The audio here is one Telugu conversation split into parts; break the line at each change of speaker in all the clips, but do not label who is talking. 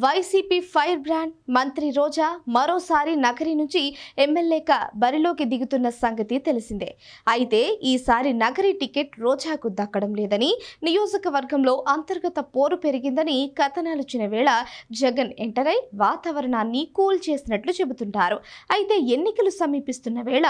వైసీపీ ఫైర్ బ్రాండ్ మంత్రి రోజా మరోసారి నగరి నుంచి ఎమ్మెల్యేగా బరిలోకి దిగుతున్న సంగతి తెలిసిందే. అయితే ఈసారి నగరి టికెట్ రోజాకు దక్కడం లేదని, నియోజకవర్గంలో అంతర్గత పోరు పెరిగిందని కథనాలుచిన వేళ జగన్ ఎంటరై వాతావరణాన్ని కూల్ చేసినట్లు చెబుతుంటారు. అయితే ఎన్నికలు సమీపిస్తున్న వేళ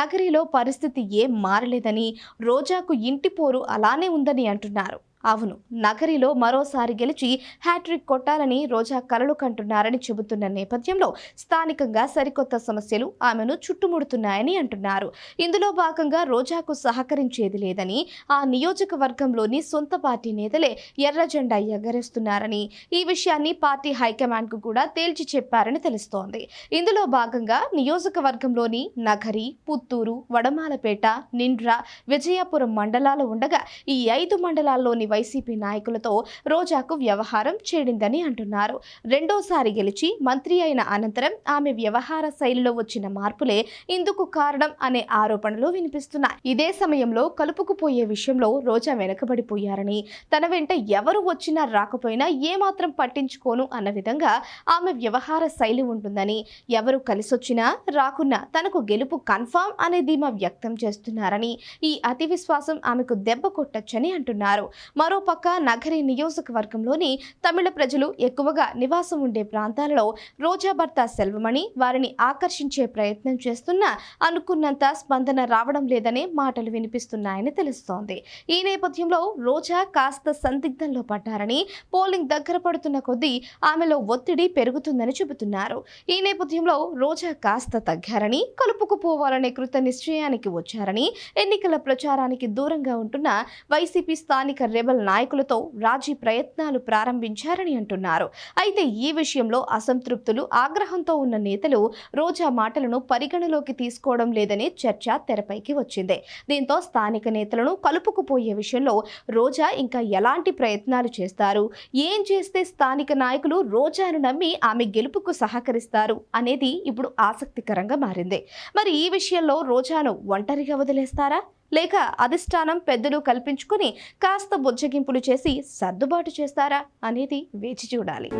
నగరిలో పరిస్థితి ఏం మారలేదని, రోజాకు ఇంటి పోరు అలానే ఉందని అంటున్నారు. అవును, నగరిలో మరోసారి గెలిచి హ్యాట్రిక్ కొట్టాలని రోజా కలలు కంటున్నారని చెబుతున్న నేపథ్యంలో స్థానికంగా సరికొత్త సమస్యలు ఆమెను చుట్టుముడుతున్నాయని అంటున్నారు. ఇందులో భాగంగా రోజాకు సహకరించేది లేదని, ఆ నియోజకవర్గంలోని సొంత పార్టీ నేతలే ఎర్ర జెండా ఎగరేస్తున్నారని, ఈ విషయాన్ని పార్టీ హైకమాండ్కు కూడా తేల్చి చెప్పారని తెలుస్తోంది. ఇందులో భాగంగా నియోజకవర్గంలోని నగరి, పుత్తూరు, వడమాలపేట, నిండ్ర, విజయపురం మండలాలు ఉండగా ఈ 5 మండలాల్లోని వైసీపీ నాయకులతో రోజాకు వ్యవహారం చేడిందని అంటున్నారు. రెండోసారి గెలిచి మంత్రి అయిన అనంతరం ఆమె వ్యవహార శైలిలో వచ్చిన మార్పులే ఇందుకు కారణం అనే ఆరోపణలు వినిపిస్తున్నాయి. ఇదే సమయంలో కలుపుకుపోయే విషయంలో రోజా వెనకబడిపోయారని, తన వెంట ఎవరు వచ్చినా రాకపోయినా ఏమాత్రం పట్టించుకోను అన్న విధంగా ఆమె వ్యవహార శైలి ఉంటుందని, ఎవరు కలిసొచ్చినా రాకున్నా తనకు గెలుపు కన్ఫామ్ అనే ధీమా వ్యక్తం చేస్తున్నారని, ఈ అతి విశ్వాసం ఆమెకు దెబ్బ కొట్టొచ్చని అంటున్నారు. మరోపక్క నగరి నియోజకవర్గంలోని తమిళ ప్రజలు ఎక్కువగా నివాసం ఉండే ప్రాంతాలలో రోజా భర్త సెల్వమణి వారిని ఆకర్షించే ప్రయత్నం చేస్తున్నా అనుకున్నంత స్పందన రావడం లేదనే మాటలు వినిపిస్తున్నాయని తెలుస్తోంది. ఈ నేపథ్యంలో రోజా కాస్త సందిగ్ధంలో పడ్డారని, పోలింగ్ దగ్గర పడుతున్న కొద్దీ ఆమెలో ఒత్తిడి పెరుగుతుందని చెబుతున్నారు. ఈ నేపథ్యంలో రోజా కాస్త తగ్గారని, కలుపుకుపోవాలనే కృత నిశ్చయానికి వచ్చారని, ఎన్నికల ప్రచారానికి దూరంగా ఉంటున్న వైసీపీ స్థానిక రెబల్ నాయకులతో రాజీ ప్రయత్నాలు ప్రారంభించారని అంటున్నారు. అయితే ఈ విషయంలో అసంతృప్తులు, ఆగ్రహంతో ఉన్న నేతలు రోజా మాటలను పరిగణలోకి తీసుకోవడం లేదనే చర్చ తెరపైకి వచ్చింది. దీంతో స్థానిక నేతలను కలుపుకుపోయే విషయంలో రోజా ఇంకా ఎలాంటి ప్రయత్నాలు చేస్తారు, ఏం చేస్తే స్థానిక నాయకులు రోజాను నమ్మి ఆమె గెలుపుకు సహకరిస్తారు అనేది ఇప్పుడు ఆసక్తికరంగా మారింది. మరి ఈ విషయంలో రోజాను ఒంటరిగా వదిలేస్తారా, లేక అధిష్టానం పెద్దలు కల్పించుకుని కాస్త బుజ్జగింపులు చేసి సర్దుబాటు చేస్తారా అనేది వేచి చూడాలి.